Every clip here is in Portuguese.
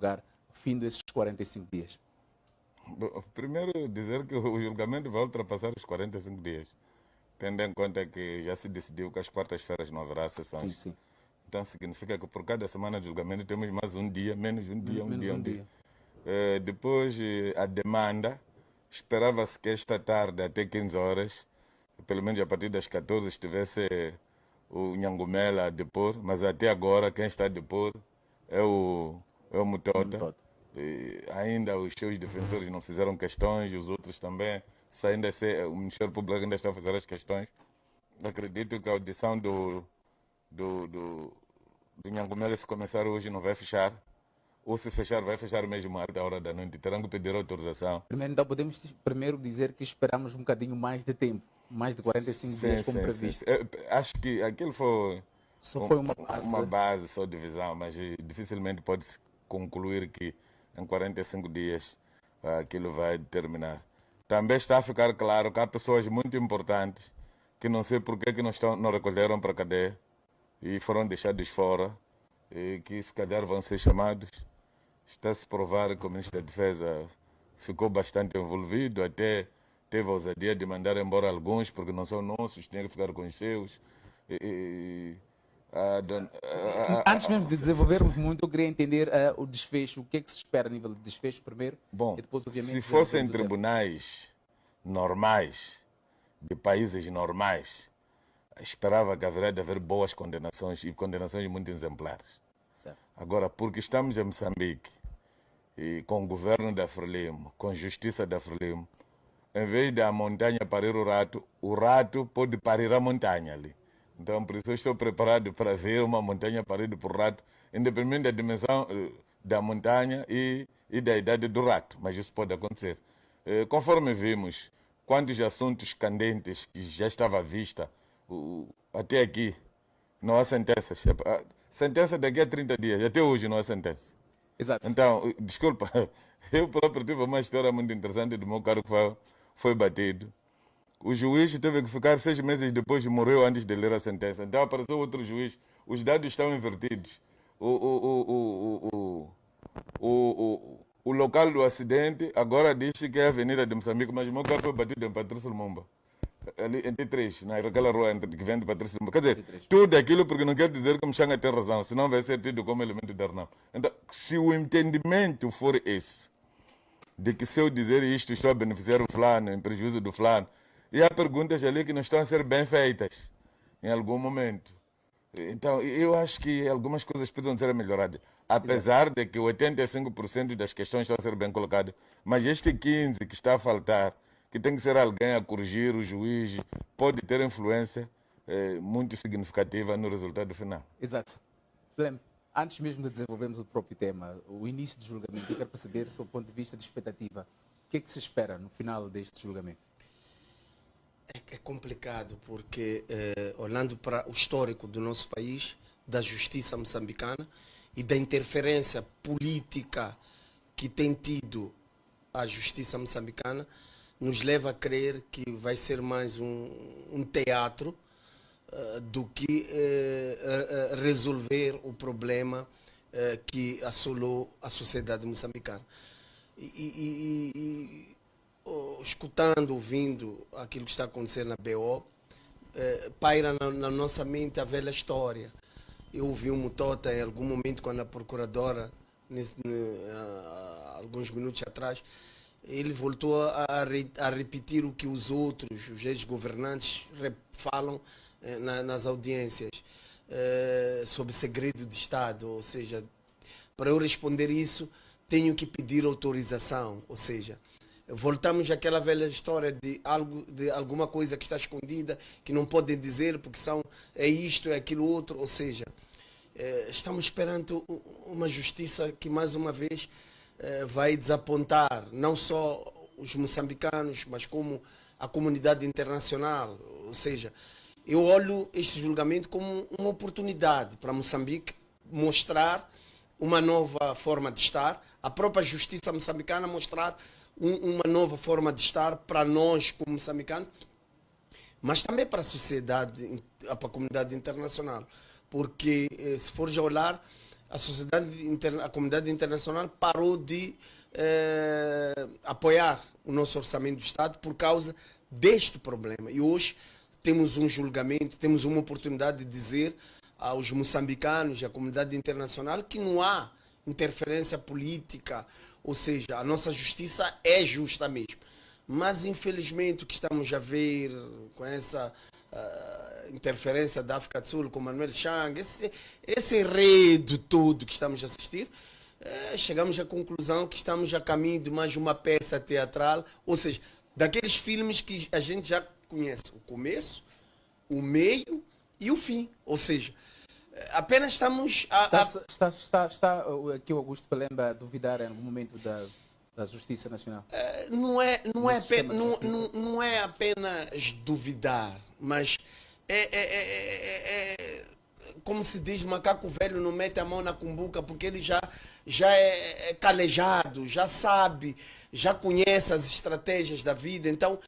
lugar, fim desses 45 dias? Bom, primeiro, dizer que o julgamento vai ultrapassar os 45 dias, tendo em conta que já se decidiu que às quartas-feiras não haverá sessões. Sim. Então significa que por cada semana de julgamento temos mais um dia, menos um dia, Menos um dia. Depois, a demanda, esperava-se que esta tarde, até 15 horas, pelo menos a partir das 14, estivesse o Nhangumela a depor, mas até agora quem está a depor é o Mutota. Ainda os seus defensores não fizeram questões, os outros também. O Ministério Público ainda está a fazer as questões. Acredito que a audição do Nhangumela, se começar hoje, não vai fechar. Ou se fechar, vai fechar mesmo à hora da noite. Terão que pedir autorização. Primeiro, então, podemos primeiro dizer que esperamos um bocadinho mais de tempo, mais de 45 dias como previsto. Acho que aquilo foi uma base, só divisão, mas dificilmente pode-se concluir que em 45 dias aquilo vai terminar. Também está a ficar claro que há pessoas muito importantes que não sei por que não recolheram para a cadeia e foram deixados fora e que se calhar vão ser chamados. Está-se a provar que o Ministro da Defesa ficou bastante envolvido, até teve a ousadia de mandar embora alguns porque não são nossos, tinha que ficar com os seus. Antes mesmo de desenvolvermos muito, eu queria entender o desfecho, o que é que se espera a nível de desfecho primeiro. Bom, e depois, obviamente, se fossem tribunais normais, de países normais, esperava que haveria de haver boas condenações e condenações muito exemplares. Certo. Agora, porque estamos em Moçambique e com o governo da Frelimo, com a justiça da Frelimo, em vez da montanha parir o rato pode parir a montanha ali. Então, por isso eu estou preparado para ver uma montanha parida por rato, independente da dimensão da montanha e da idade do rato, mas isso pode acontecer. Conforme vimos, quantos assuntos candentes que já estava à vista, até aqui não há sentenças. Sentença daqui a 30 dias, até hoje não há sentença. Exato. Então, desculpa, eu próprio tive uma história muito interessante do meu carro que foi batido. O juiz teve que ficar 6 meses depois e morreu antes de ler a sentença. Então apareceu outro juiz. Os dados estão invertidos. O local do acidente agora diz que é a Avenida de Moçambique, mas o meu carro foi batido em Patrício Lumumba. Ali em T3, naquela rua que vem de Patrício Lumumba. Quer dizer, tudo aquilo porque não quer dizer que o Mchanga tem razão, senão vai ser tido como elemento de arnam. Então, se o entendimento for esse, de que se eu dizer isto estou a beneficiar o fulano, em prejuízo do fulano, e há perguntas ali que não estão a ser bem feitas em algum momento. Então, eu acho que algumas coisas precisam ser melhoradas. Apesar de que 85% das questões estão a ser bem colocadas, mas este 15% que está a faltar, que tem que ser alguém a corrigir, o juiz, pode ter influência muito significativa no resultado final. Exato. Flem, antes mesmo de desenvolvermos o próprio tema, o início do julgamento, eu quero perceber, sob o ponto de vista de expectativa, o que é que se espera no final deste julgamento? É complicado porque, olhando para o histórico do nosso país, da justiça moçambicana e da interferência política que tem tido a justiça moçambicana, nos leva a crer que vai ser mais um teatro do que resolver o problema que assolou a sociedade moçambicana. Escutando, ouvindo aquilo que está acontecendo na BO, paira na nossa mente a velha história. Eu ouvi um Mutota em algum momento, quando a procuradora, alguns minutos atrás, ele voltou a repetir o que os outros, os ex-governantes, falam nas audiências sobre segredo de Estado. Ou seja, para eu responder isso, tenho que pedir autorização. Ou seja, voltamos àquela velha história de alguma coisa que está escondida, que não podem dizer porque é isto, é aquilo outro. Ou seja, estamos esperando uma justiça que, mais uma vez, vai desapontar não só os moçambicanos, mas como a comunidade internacional. Ou seja, eu olho este julgamento como uma oportunidade para Moçambique mostrar uma nova forma de estar, a própria justiça moçambicana mostrar uma nova forma de estar para nós como moçambicanos, mas também para a sociedade, para a comunidade internacional. Porque, se for já olhar, a comunidade internacional parou de apoiar o nosso orçamento do Estado por causa deste problema. E hoje temos um julgamento, temos uma oportunidade de dizer aos moçambicanos e à comunidade internacional que não há interferência política, ou seja, a nossa justiça é justa mesmo. Mas, infelizmente, o que estamos a ver com essa interferência da África do Sul, com Manuel Chang, esse enredo todo que estamos a assistir, chegamos à conclusão que estamos a caminho de mais uma peça teatral, ou seja, daqueles filmes que a gente já conhece, o começo, o meio e o fim. Ou seja, apenas estamos Está aqui o Augusto Pelemba a duvidar em algum momento da Justiça Nacional? Não Sistema é apenas duvidar, mas como se diz, macaco velho não mete a mão na cumbuca porque ele já é calejado, já sabe, já conhece as estratégias da vida. Então,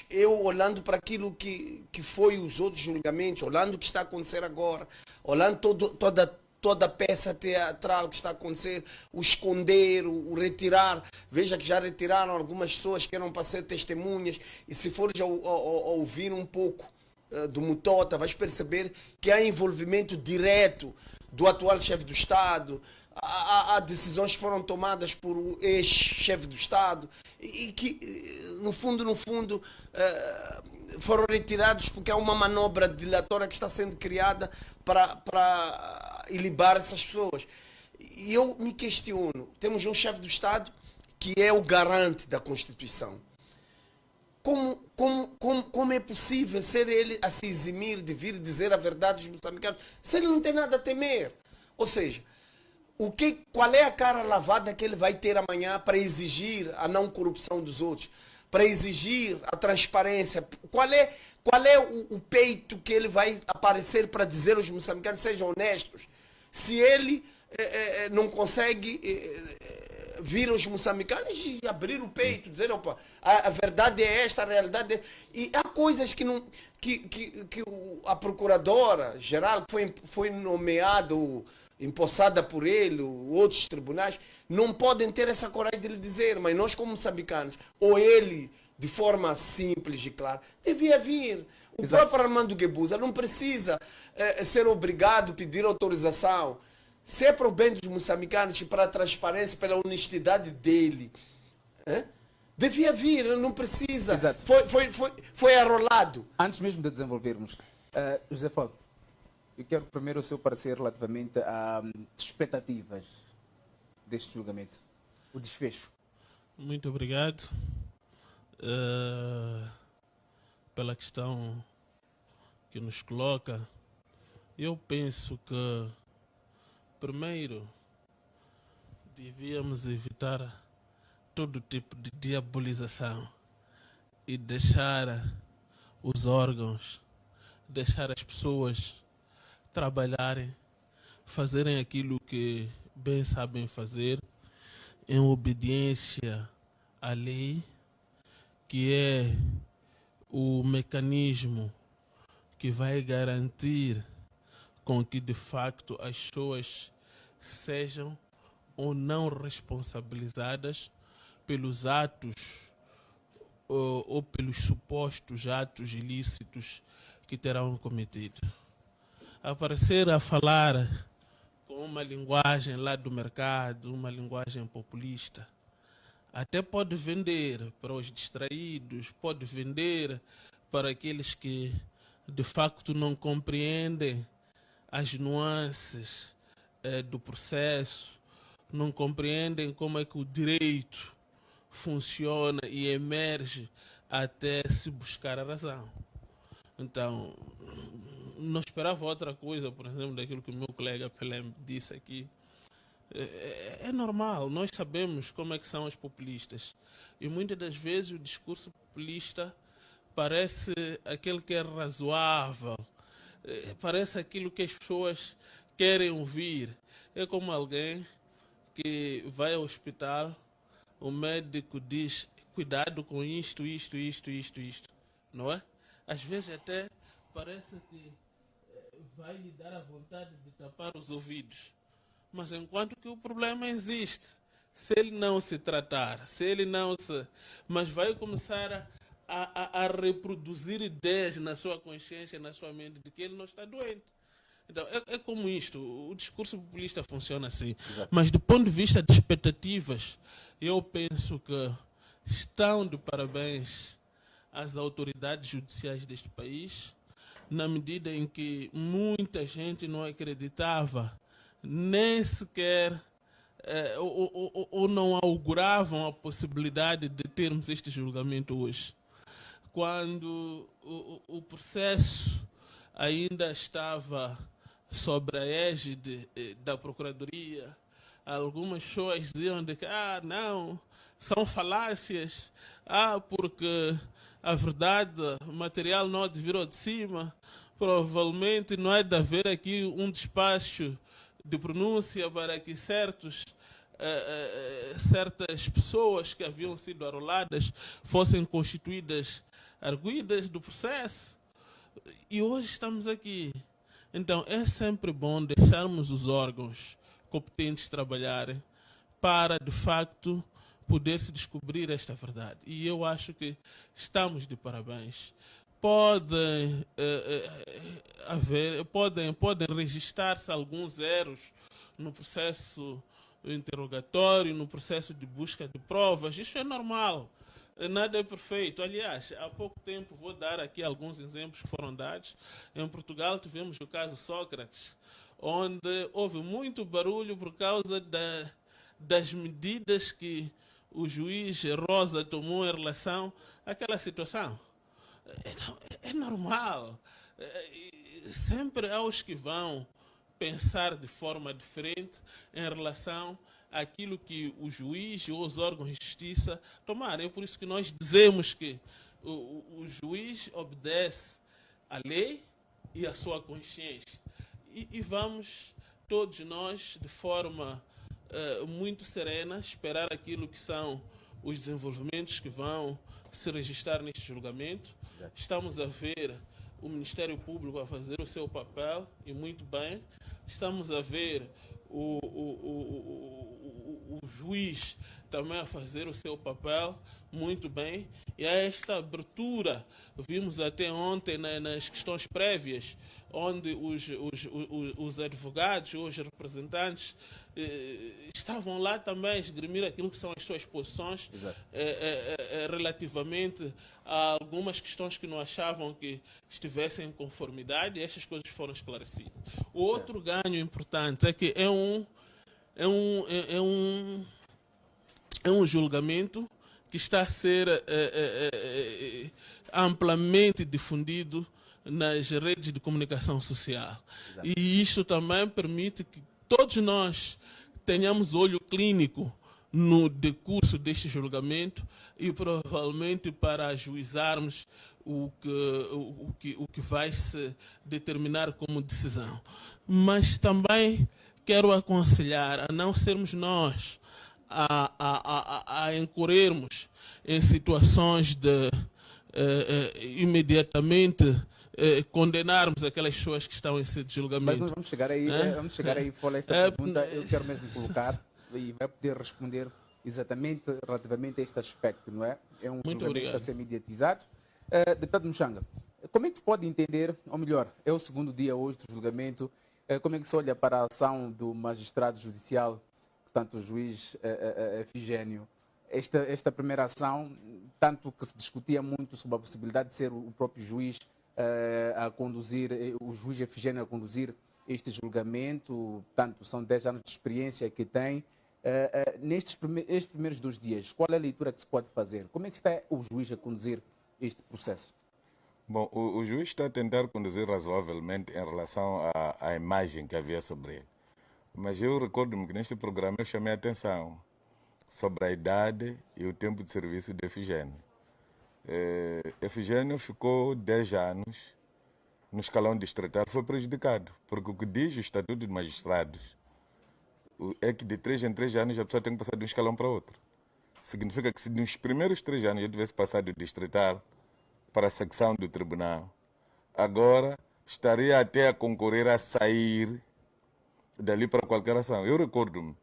eu olhando para aquilo que foi os outros julgamentos, olhando o que está a acontecer agora, olhando toda a peça teatral que está a acontecer, o esconder, o retirar. Veja que já retiraram algumas pessoas que eram para ser testemunhas, e se fores a ouvir um pouco do Mutota, vais perceber que há envolvimento direto do atual chefe do Estado, há decisões que foram tomadas por o ex-chefe do Estado e que, no fundo, foram retirados porque há uma manobra dilatória que está sendo criada para ilibar essas pessoas. E eu me questiono, temos um chefe do Estado que é o garante da Constituição. Como é possível ser ele a se eximir de vir dizer a verdade aos moçambicanos se ele não tem nada a temer? Ou seja, qual é a cara lavada que ele vai ter amanhã para exigir a não corrupção dos outros, para exigir a transparência? Qual é o peito que ele vai aparecer para dizer aos moçambicanos sejam honestos, se ele não consegue vir aos moçambicanos e abrir o peito, dizer, opa, a verdade é esta, a realidade é... E há coisas que a procuradora-geral, que foi nomeado, empossada por ele, outros tribunais, não podem ter essa coragem de lhe dizer, mas nós como moçambicanos, ou ele, de forma simples e clara, devia vir. O próprio Armando Guebuza não precisa ser obrigado a pedir autorização. Se é para o bem dos moçambicanos e para a transparência, pela honestidade dele, devia vir, não precisa. Exato. Foi arrolado. Antes mesmo de desenvolvermos, José Fado, eu quero primeiro o seu parecer relativamente a expectativas deste julgamento, o desfecho. Muito obrigado pela questão que nos coloca. Eu penso que primeiro devíamos evitar todo tipo de diabolização e deixar os órgãos, deixar as pessoas trabalharem, fazerem aquilo que bem sabem fazer, em obediência à lei, que é o mecanismo que vai garantir com que de facto as pessoas sejam ou não responsabilizadas pelos atos ou pelos supostos atos ilícitos que terão cometido. Aparecer a falar com uma linguagem lá do mercado, uma linguagem populista, até pode vender para os distraídos, pode vender para aqueles que de facto não compreendem as nuances do processo, não compreendem como é que o direito funciona e emerge até se buscar a razão. Então, não esperava outra coisa, por exemplo, daquilo que o meu colega Pelem disse aqui. É normal, nós sabemos como é que são os populistas. E muitas das vezes o discurso populista parece aquele que é razoável, parece aquilo que as pessoas querem ouvir. É como alguém que vai ao hospital, o médico diz, cuidado com isto, não é? Às vezes até parece que vai lhe dar a vontade de tapar os ouvidos, Mas enquanto que o problema existe, se ele não se tratar, se ele não se... Mas vai começar a reproduzir ideias na sua consciência, na sua mente, de que ele não está doente. Então, é como isto, o discurso populista funciona assim. Exato. Mas do ponto de vista de expectativas, eu penso que estão de parabéns as autoridades judiciais deste país, na medida em que muita gente não acreditava, nem sequer ou não auguravam a possibilidade de termos este julgamento hoje. Quando o processo ainda estava sobre a égide da Procuradoria, algumas pessoas diziam de que, não, são falácias, porque a verdade material não virou de cima, provavelmente não é de haver aqui um despacho de pronúncia para que certas pessoas que haviam sido arroladas fossem constituídas arguidas do processo. E hoje estamos aqui. Então é sempre bom deixarmos os órgãos competentes trabalharem para, de facto, poder-se descobrir esta verdade. E eu acho que estamos de parabéns. Podem registrar-se alguns erros no processo interrogatório, no processo de busca de provas. Isso é normal. Nada é perfeito. Aliás, há pouco tempo, vou dar aqui alguns exemplos que foram dados. Em Portugal tivemos o caso Sócrates, onde houve muito barulho por causa das medidas que o juiz Rosa tomou em relação àquela situação. Então, é normal. Sempre há os que vão pensar de forma diferente em relação àquilo que o juiz ou os órgãos de justiça tomarem. É por isso que nós dizemos que o juiz obedece à lei e à sua consciência. E vamos todos nós, de forma muito serena, esperar aquilo que são os desenvolvimentos que vão se registrar neste julgamento. Estamos a ver o Ministério Público a fazer o seu papel, e muito bem. Estamos a ver o juiz também a fazer o seu papel, muito bem. E a esta abertura, vimos até ontem nas questões prévias, onde os advogados ou os representantes estavam lá também a esgrimir aquilo que são as suas posições relativamente a algumas questões que não achavam que estivessem em conformidade, e estas coisas foram esclarecidas. O outro ganho importante é que é um julgamento que está a ser amplamente difundido nas redes de comunicação social. Exato. E isto também permite que todos nós tenhamos olho clínico no decurso deste julgamento e provavelmente para ajuizarmos o que vai se determinar como decisão. Mas também quero aconselhar a não sermos nós a incorrermos em situações de imediatamente condenarmos aquelas pessoas que estão em sede de julgamento. Mas nós vamos chegar aí, Fola, esta pergunta eu quero mesmo colocar e vai poder responder exatamente relativamente a este aspecto, não é? É um julgamento que está a ser mediatizado. Deputado Muchanga, como é que se pode entender, ou melhor, é o segundo dia hoje do julgamento, como é que se olha para a ação do magistrado judicial, portanto o juiz Efigênio, esta primeira ação, tanto que se discutia muito sobre a possibilidade de ser o próprio juiz a conduzir, o juiz Efigênio a conduzir este julgamento, tanto são 10 anos de experiência que tem. Nestes primeiros 2 dias, qual é a leitura que se pode fazer? Como é que está o juiz a conduzir este processo? Bom, o juiz está a tentar conduzir razoavelmente em relação à imagem que havia sobre ele. Mas eu recordo-me que neste programa eu chamei a atenção sobre a idade e o tempo de serviço de Efigênio. Efigênio ficou 10 anos no escalão distrital, foi prejudicado, porque o que diz o Estatuto de Magistrados é que de 3 em 3 anos a pessoa tem que passar de um escalão para outro. Significa que se nos primeiros 3 anos eu tivesse passado do distrital para a secção do tribunal, agora estaria até a concorrer a sair dali para qualquer ação. Eu recordo-me,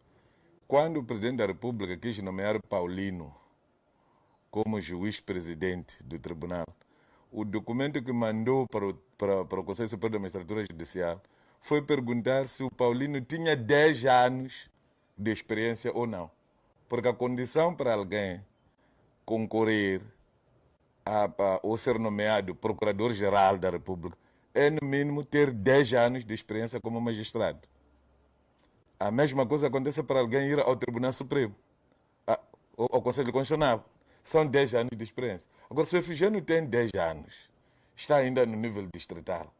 quando o Presidente da República quis nomear Paulino como juiz-presidente do tribunal, o documento que mandou para o Conselho Superior da Magistratura Judicial foi perguntar se o Paulino tinha 10 anos de experiência ou não. Porque a condição para alguém concorrer ou ser nomeado Procurador-Geral da República é, no mínimo, ter 10 anos de experiência como magistrado. A mesma coisa acontece para alguém ir ao Tribunal Supremo, ao Conselho Constitucional. São 10 anos de experiência. Agora, se o Efigênio tem 10 anos, está ainda no nível distrital,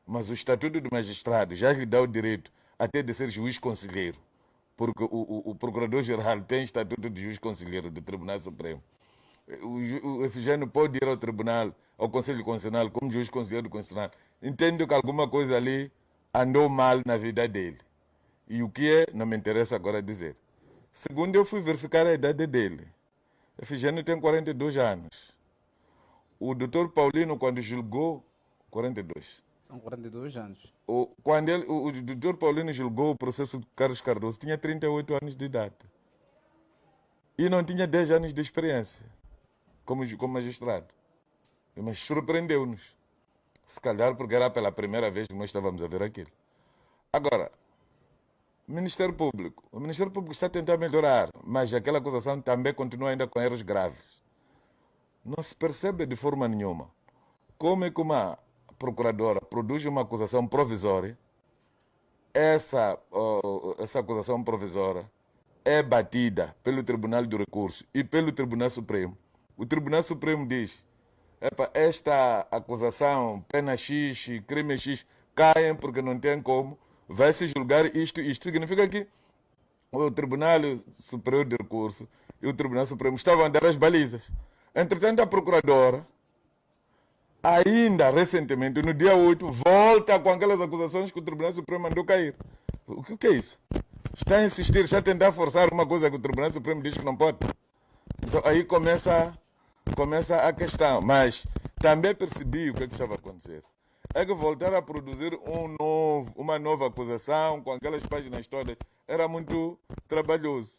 mas o Estatuto do Magistrado já lhe dá o direito até de ser juiz conselheiro, porque o Procurador-Geral tem Estatuto de juiz conselheiro do Tribunal Supremo. O Efigênio pode ir ao Tribunal, ao Conselho Constitucional, como juiz conselheiro constitucional. Entendo que alguma coisa ali andou mal na vida dele. E o que é, não me interessa agora dizer. Segundo, eu fui verificar a idade dele. Efigênio tem 42 anos. O doutor Paulino, quando julgou, 42. São 42 anos. Quando o doutor Paulino julgou o processo de Carlos Cardoso, tinha 38 anos de idade. E não tinha 10 anos de experiência como magistrado. Mas surpreendeu-nos. Se calhar porque era pela primeira vez que nós estávamos a ver aquilo. Agora, Ministério Público. O Ministério Público está a tentar melhorar, mas aquela acusação também continua ainda com erros graves. Não se percebe de forma nenhuma como é que uma procuradora produz uma acusação provisória, essa acusação provisória é batida pelo Tribunal do Recurso e pelo Tribunal Supremo. O Tribunal Supremo diz: esta acusação, pena X, crime X, caem porque não tem como, vai se julgar isto. Isto significa que o Tribunal Superior de Recurso e o Tribunal Supremo estavam a dar as balizas. Entretanto, a procuradora, ainda recentemente, no dia 8, volta com aquelas acusações que o Tribunal Supremo mandou cair. O que é isso? Está a insistir, está a tentar forçar uma coisa que o Tribunal Supremo diz que não pode. Então aí começa a questão. Mas também percebi o que estava a acontecer. É que voltar a produzir uma nova acusação com aquelas páginas todas era muito trabalhoso.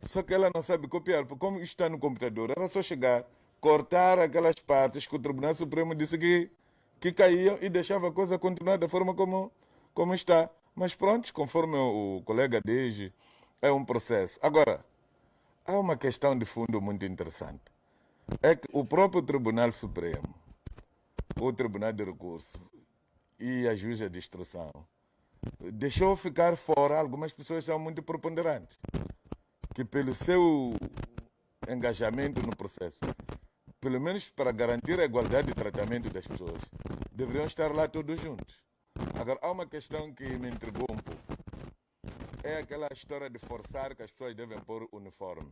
Só que ela não sabe copiar, porque como está no computador, era só chegar, cortar aquelas partes que o Tribunal Supremo disse que caíam e deixava a coisa continuar da forma como está. Mas pronto, conforme o colega diz, é um processo. Agora, há uma questão de fundo muito interessante. É que o próprio Tribunal Supremo, o Tribunal de Recurso e a Juíza de Instrução deixou ficar fora algumas pessoas que são muito preponderantes, que pelo seu engajamento no processo, pelo menos para garantir a igualdade de tratamento das pessoas, deveriam estar lá todos juntos. Agora, há uma questão que me intrigou um pouco. É aquela história de forçar que as pessoas devem pôr uniforme.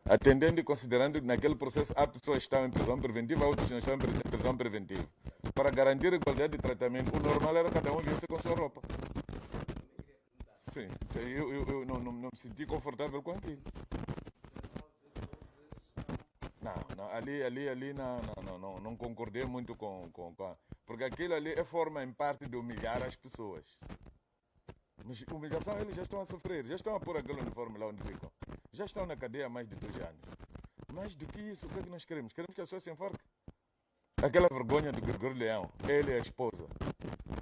Atendendo e considerando que naquele processo há pessoas que estão em prisão preventiva, outras não estão em prisão preventiva. Para garantir a igualdade de tratamento, o normal era cada um vir com sua roupa. Sim, eu não me senti confortável com aquilo. Não, ali não concordei muito com porque aquilo ali é forma em parte de humilhar as pessoas. Mas humilhação eles já estão a sofrer, já estão a pôr aquele uniforme lá onde ficam. Já estão na cadeia há mais de 2 anos. Mais do que isso, o que é que nós queremos? Queremos que a pessoa se enforque. Aquela vergonha do Gregório Leão, ele e a esposa,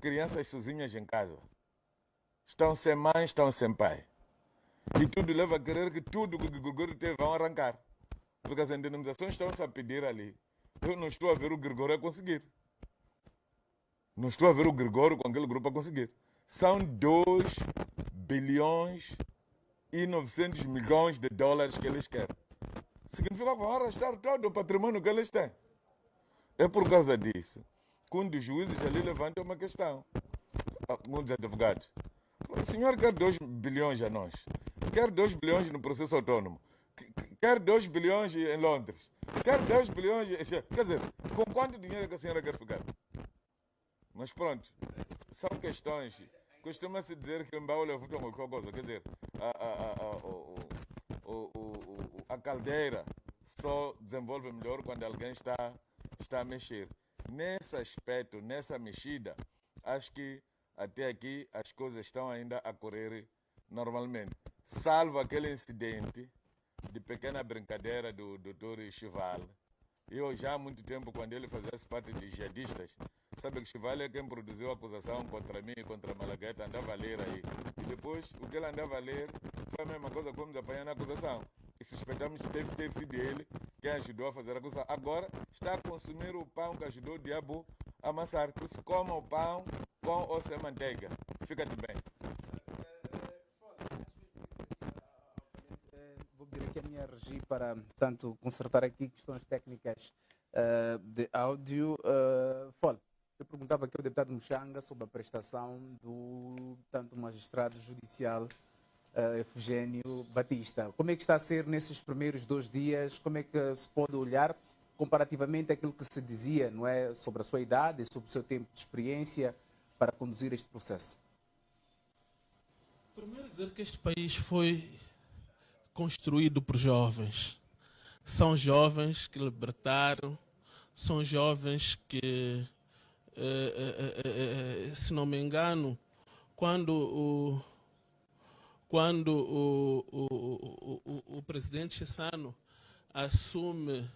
crianças sozinhas em casa. Estão sem mãe, estão sem pai. E tudo leva a querer que tudo que o Gregório teve vão arrancar. Porque as indenizações estão-se a pedir ali. Eu não estou a ver o Gregório a conseguir. Não estou a ver o Gregório com aquele grupo a conseguir. São 2 bilhões e 900 milhões de dólares que eles querem. Significa que vão arrastar todo o patrimônio que eles têm. É por causa disso que um dos juízes ali levanta uma questão. Um dos advogados. O senhor quer 2 bilhões a nós. Quer 2 bilhões no processo autônomo. Quer 2 bilhões em Londres. Quer 2 bilhões... Quer dizer, com quanto dinheiro que a senhora quer ficar? Mas pronto, são questões. Costuma-se dizer que o Mbau levou qualquer coisa. Quer dizer, a caldeira só desenvolve melhor quando alguém está a mexer. Nesse aspecto, nessa mexida, acho que até aqui as coisas estão ainda a correr normalmente. Salvo aquele incidente de pequena brincadeira do Dr. Chival. Eu já há muito tempo, quando ele fazia parte de jihadistas, sabe que Chival é quem produziu a acusação contra mim e contra Malagueta, andava a ler aí. E depois, o que ele andava a ler foi a mesma coisa que fomos apanhar na acusação. E suspeitamos que deve ter sido ele quem ajudou a fazer a acusação. Agora está a consumir o pão que ajudou o diabo a amassar. Por isso, coma o pão com ou sem manteiga. Fica-te bem. Vou pedir aqui a minha regi para, tanto consertar aqui questões técnicas de áudio. Fol, eu perguntava aqui ao deputado Muxanga sobre a prestação do tanto magistrado judicial Efigênio Batista. Como é que está a ser nesses primeiros 2 dias? Como é que se pode olhar comparativamente àquilo que se dizia, não é, sobre a sua idade e sobre o seu tempo de experiência para conduzir este processo? Primeiro dizer que este país foi construído por jovens. São jovens que libertaram, são jovens que, se não me engano, quando o presidente Chissano assume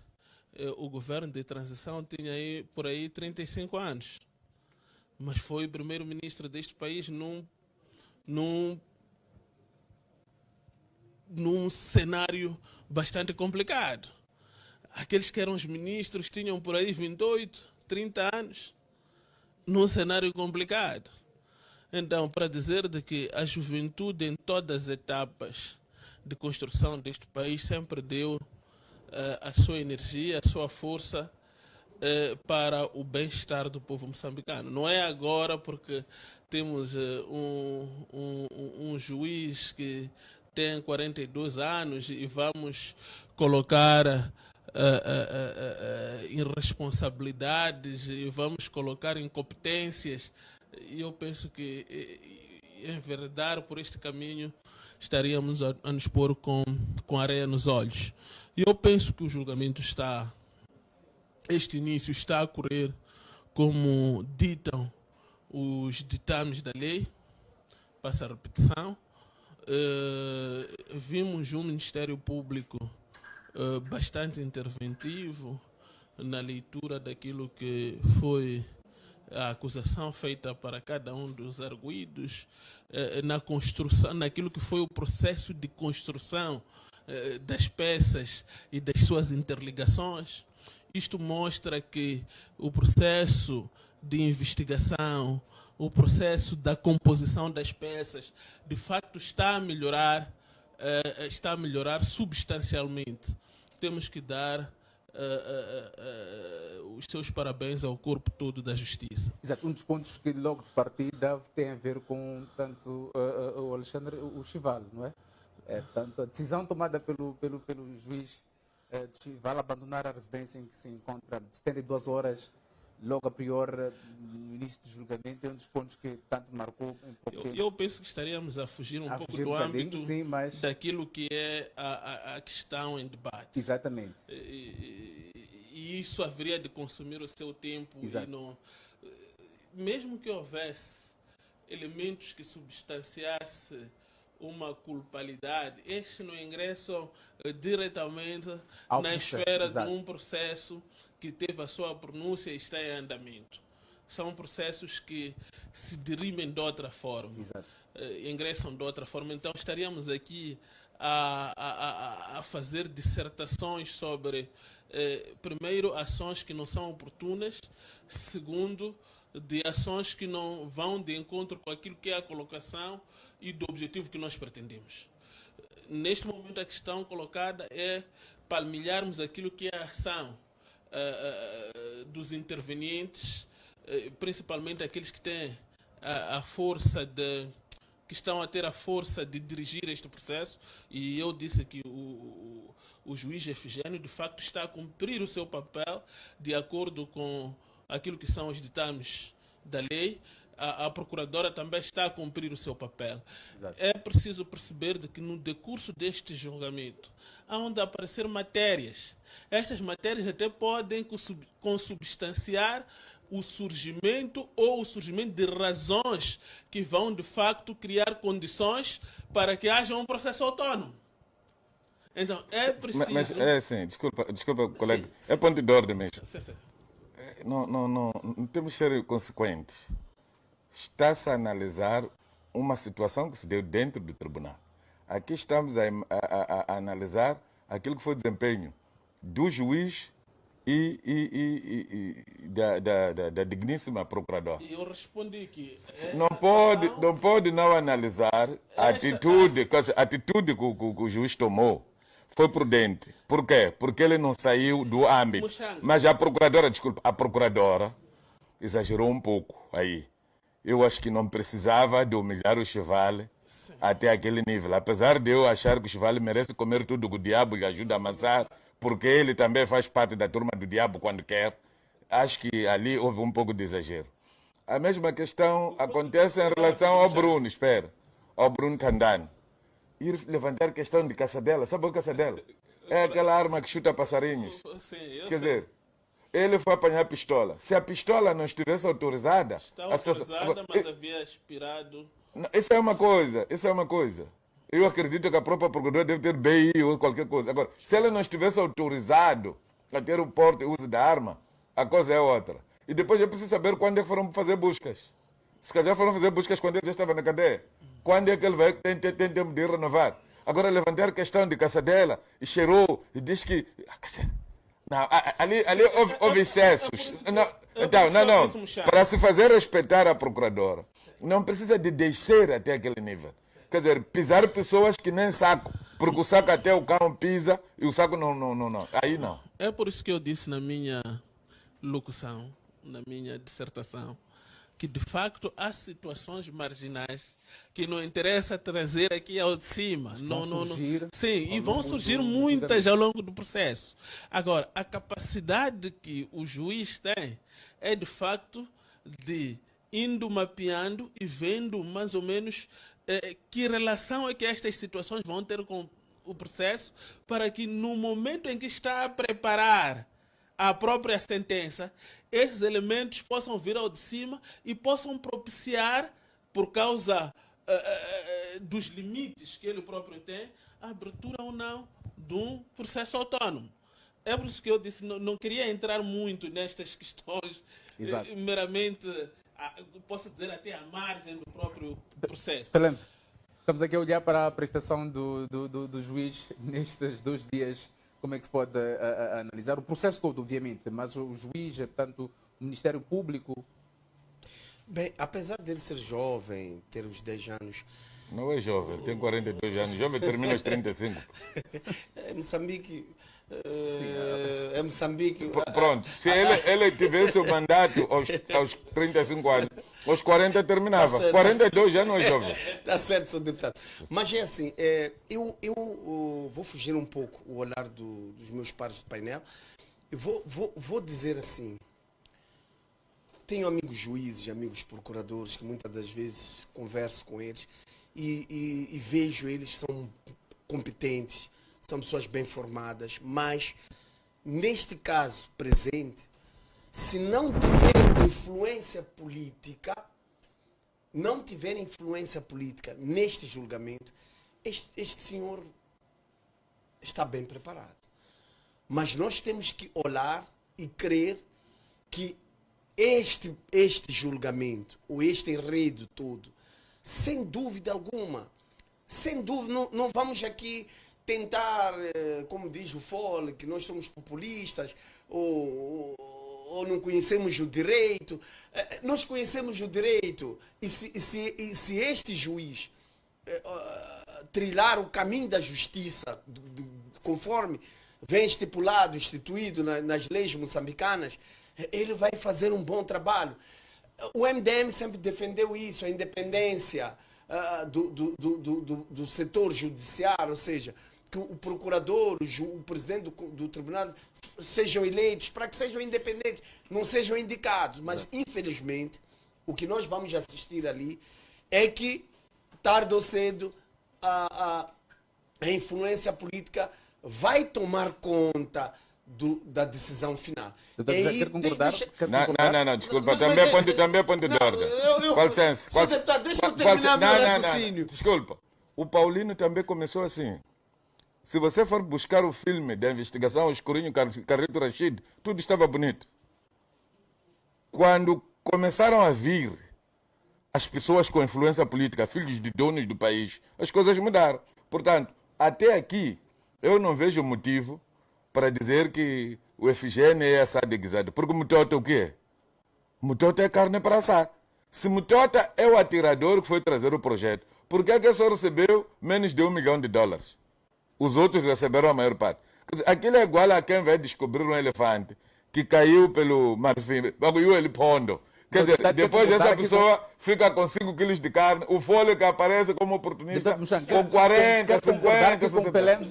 o governo de transição, tinha aí, por aí 35 anos. Mas foi o primeiro-ministro deste país num cenário bastante complicado. Aqueles que eram os ministros tinham por aí 28, 30 anos, num cenário complicado. Então, para dizer de que a juventude em todas as etapas de construção deste país sempre deu a sua energia, a sua força para o bem-estar do povo moçambicano. Não é agora porque temos um juiz que tem 42 anos e vamos colocar irresponsabilidades e vamos colocar incompetências. E eu penso que enveredar por este caminho estaríamos a nos pôr com areia nos olhos. E eu penso que o julgamento este início está a correr como ditam os ditames da lei, passa a repetição. Vimos um Ministério Público bastante interventivo na leitura daquilo que foi a acusação feita para cada um dos arguidos, na construção, naquilo que foi o processo de construção das peças e das suas interligações. Isto mostra que o processo de investigação, o processo da composição das peças, de facto está a melhorar substancialmente. Temos que dar os seus parabéns ao corpo todo da justiça. Exato, um dos pontos que logo de partida tem a ver com tanto o Alexandre o Chival, não é? Tanto a decisão tomada pelo juiz de Chival abandonar a residência em que se encontra 72 horas logo a priori no início do julgamento é um dos pontos que tanto marcou em pouco tempo. Eu penso que estaríamos a fugir um pouco do âmbito daquilo que é a questão em debate. Exatamente. E isso haveria de consumir o seu tempo. E não, mesmo que houvesse elementos que substanciassem uma culpabilidade, estes não ingressam diretamente na esfera de um processo que teve a sua pronúncia e está em andamento. São processos que se dirimem de outra forma, ingressam de outra forma. Então estaríamos aqui a fazer dissertações sobre, primeiro, ações que não são oportunas, segundo, de ações que não vão de encontro com aquilo que é a colocação e do objetivo que nós pretendemos. Neste momento a questão colocada é palmilharmos aquilo que é a ação dos intervenientes, principalmente aqueles que têm a força que estão a ter a força de dirigir este processo, e eu disse que o juiz Efigênio de facto está a cumprir o seu papel de acordo com aquilo que são os ditames da lei. A procuradora também está a cumprir o seu papel. Exato. É preciso perceber de que no decurso deste julgamento há onde aparecer matérias. Estas matérias até podem consubstanciar o surgimento de razões que vão, de facto, criar condições para que haja um processo autônomo. Então, é preciso... Mas é assim, desculpa colega, sim. É ponto de ordem mesmo. Sim. Não temos que ser consequentes. Está-se a analisar uma situação que se deu dentro do tribunal. Aqui estamos a analisar aquilo que foi o desempenho do juiz e da digníssima procuradora. E eu respondi que... Não pode não analisar a atitude que o juiz tomou. Foi prudente. Por quê? Porque ele não saiu do âmbito. Mas a procuradora exagerou um pouco aí. Eu acho que não precisava de humilhar o Chevale até aquele nível. Apesar de eu achar que o Chevale merece comer tudo que o diabo lhe ajuda a amassar, porque ele também faz parte da turma do diabo quando quer, acho que ali houve um pouco de exagero. A mesma questão acontece em relação ao Bruno, ao Bruno Tandani. Ir levantar questão de caçadela. Sabe o caçadela? É aquela arma que chuta passarinhos. Quer dizer, ele foi apanhar a pistola. Se a pistola não estivesse autorizada... Está autorizada, mas havia aspirado... Isso é uma coisa. Eu acredito que a própria procuradora deve ter BI ou qualquer coisa. Agora, se ela não estivesse autorizado a ter o porte e uso da arma, a coisa é outra. E depois é preciso saber quando é que foram fazer buscas. Se calhar foram fazer buscas quando ele já estava na cadeia. Quando é que ele vai tem tempo de renovar? Agora levantar a questão de caçadela e cheirou e diz que... Não, ali houve excessos. Não. Para se fazer respeitar a procuradora, não precisa de descer até aquele nível. Quer dizer, pisar pessoas que nem saco, porque o saco até o cão pisa e o saco não. Aí não. É por isso que eu disse na minha locução, na minha dissertação, que de facto há situações marginais que não interessa trazer aqui ao de cima. Sim, e vão surgir muitas ao longo do processo. Agora, a capacidade que o juiz tem é de facto de indo mapeando e vendo mais ou menos que relação é que estas situações vão ter com o processo, para que no momento em que está a preparar a própria sentença, esses elementos possam vir ao de cima e possam propiciar, por causa dos limites que ele próprio tem, a abertura ou não de um processo autônomo. É por isso que eu disse, não queria entrar muito nestas questões meramente, posso dizer, até à margem do próprio processo. Excelente. Estamos aqui a olhar para a prestação do juiz nestes 2 dias. Como é que se pode analisar o processo todo, obviamente, mas o juiz, portanto, o Ministério Público... Bem, apesar dele ser jovem, ter uns 10 anos... Não é jovem, tem 42 anos, jovem termina aos 35. É Moçambique... É Moçambique... Pronto, se ele tivesse o mandato aos 35 anos, aos 40 terminava. Tá 42 já não é jovem. Está certo, senhor deputado. Mas é assim, eu vou fugir um pouco o olhar dos meus pares de painel. Eu vou dizer assim, tenho amigos juízes, amigos procuradores, que muitas das vezes converso com eles e vejo eles são competentes, são pessoas bem formadas, mas neste caso presente, se não tiver influência política, neste julgamento, este senhor está bem preparado. Mas nós temos que olhar e crer que este julgamento, ou este enredo todo, sem dúvida alguma, não vamos aqui tentar, como diz o Fole, que nós somos populistas, ou não conhecemos o direito. Nós conhecemos o direito, e se este juiz trilhar o caminho da justiça, conforme vem estipulado, instituído nas leis moçambicanas, ele vai fazer um bom trabalho. O MDM sempre defendeu isso, a independência do setor judiciário, ou seja, que o procurador, o presidente do tribunal sejam eleitos para que sejam independentes, não sejam indicados. Mas, infelizmente, o que nós vamos assistir ali é que, tarde ou cedo, a influência política vai tomar conta da decisão final. Quer concordar? Não, desculpa, também é ponto de ordem. Com licença. Deputado, deixa eu terminar meu raciocínio. Desculpa, o Paulino também começou assim. Se você for buscar o filme da investigação, o Escurinho Carlito Rachid, tudo estava bonito. Quando começaram a vir as pessoas com influência política, filhos de donos do país, as coisas mudaram. Portanto, até aqui, eu não vejo motivo para dizer que o Efigênio é assadeguizado. Porque o Mutota o quê? Mutota é carne para assar. Se Mutota é o atirador que foi trazer o projeto, por que é que só recebeu menos de $1 milhão? Os outros receberam a maior parte. Quer dizer, aquilo é igual a quem vai descobrir um elefante que caiu pelo marfim, bagulho ele pondo. Quer dizer, depois essa pessoa fica com 5 quilos de carne, o folha que aparece como oportunista com 40, 50, 60.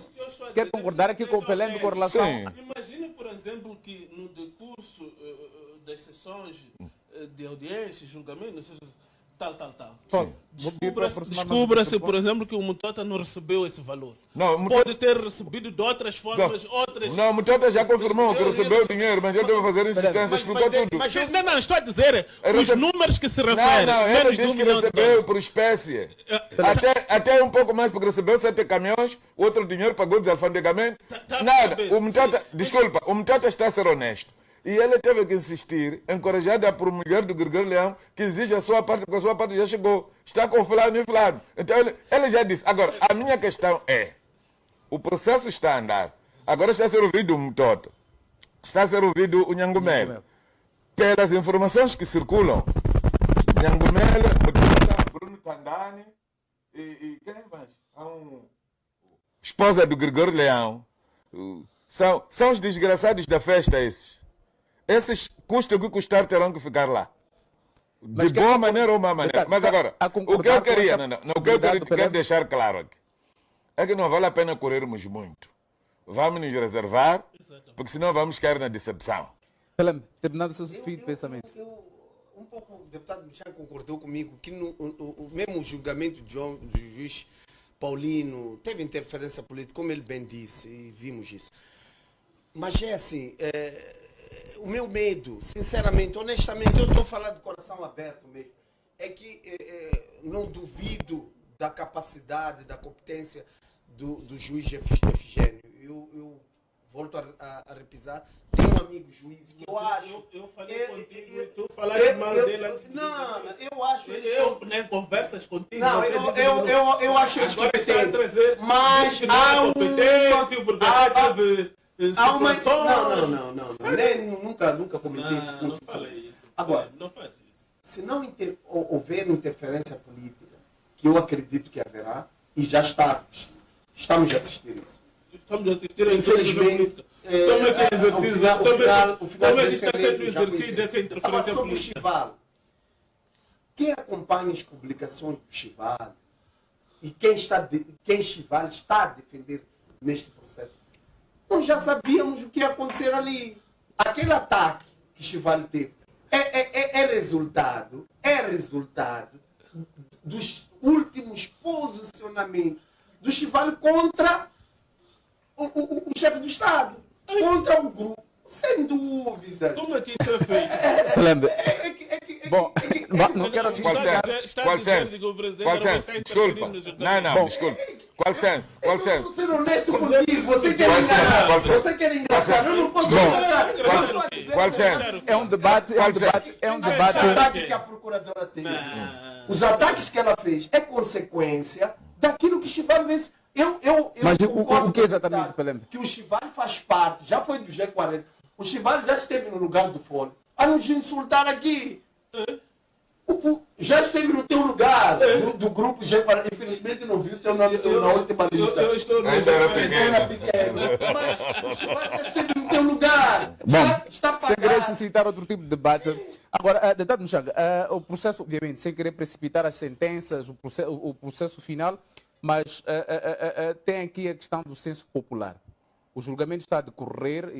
Quer concordar aqui com o Pelé com relação... Imagine, por exemplo, que no decurso das sessões de audiência, julgamento, tal. Descubra-se, por exemplo, que o Mutota não recebeu esse valor. Não, pode ter recebido de outras formas, outras... Não, o Mutota já confirmou que recebeu o dinheiro, mas ele deve fazer insistência, explicou tudo. Não, estou a dizer, os números que se referem. Não, ele diz que recebeu por espécie. Até um pouco mais, porque recebeu 7 caminhões, outro dinheiro pagou desalfandegamento. Nada, o Mutota, desculpa, o Mutota está a ser honesto. E ele teve que insistir, encorajada por mulher do Gregório Leão, que exige a sua parte, porque a sua parte já chegou. Está com fulano e fulano. Então ele já disse. Agora, a minha questão é, o processo está a andar. Agora está a ser ouvido o Mutota. Está a ser ouvido o Nhangumele. Pelas informações que circulam, Nhangumele, Mutota, Bruno Tandani e quem mais? Esposa do Gregório Leão. São os desgraçados da festa esses. Esses custam o que custar terão que ficar lá. De boa maneira ou má maneira. Mas agora, o que eu queria, o que eu quero deixar claro aqui, é que não vale a pena corrermos muito. Vamos nos reservar, porque senão vamos cair na decepção. Terminado o seu fim de pensamento. Um pouco, o deputado Michel concordou comigo que o mesmo julgamento do juiz Paulino teve interferência política, como ele bem disse, e vimos isso. Mas é assim... o meu medo, sinceramente, honestamente, eu estou falando de coração aberto mesmo, é que não duvido da capacidade, da competência do juiz Efigênio. Eu volto a repisar, tenho um amigo juiz que eu acho... Eu falei contigo e tu falaste mal dele. Não, eu acho... Eu nem conversas contigo. Não, eu acho eles competentes. Mas há nunca cometi isso. Agora, não faz isso. Se não houver interferência política, que eu acredito que haverá, e já estamos a assistir isso. Estamos a assistir a infelizmente, como é que é exercício? Como é que está sendo o exercício dessa interferência sobre política? O Chival. Quem acompanha as publicações do Chival e quem Chival está a defender neste processo, nós já sabíamos o que ia acontecer ali. Aquele ataque que Chival teve é resultado dos últimos posicionamentos do Chival contra o chefe do Estado, contra o grupo, sem dúvida. Como é que isso é feito? Lembra? Bom, não quero dizer. Qual senso? Desculpa. Não, desculpa. Qual senso? Eu vou ser honesto contigo. Você quer engajar. Eu não posso engajar. Qual senso? É um debate. Os ataques que a procuradora teve, os ataques que ela fez, é consequência daquilo que Chival fez. Mas o que exatamente, Pelé? Que o Chival faz parte, já foi do G40. O Chival já esteve no lugar do Fone a nos insultar aqui. Já esteve no teu lugar, do grupo G40. Infelizmente não viu o teu nome na última lista. Eu estou no pequeno. Mas o Chival já esteve no teu lugar. Bom, está pagado. sem querer suscitar outro tipo de debate. Sim. Agora, deputado Mchanga, o processo, obviamente, sem querer precipitar as sentenças, o processo final, mas tem aqui a questão do senso popular. O julgamento está a decorrer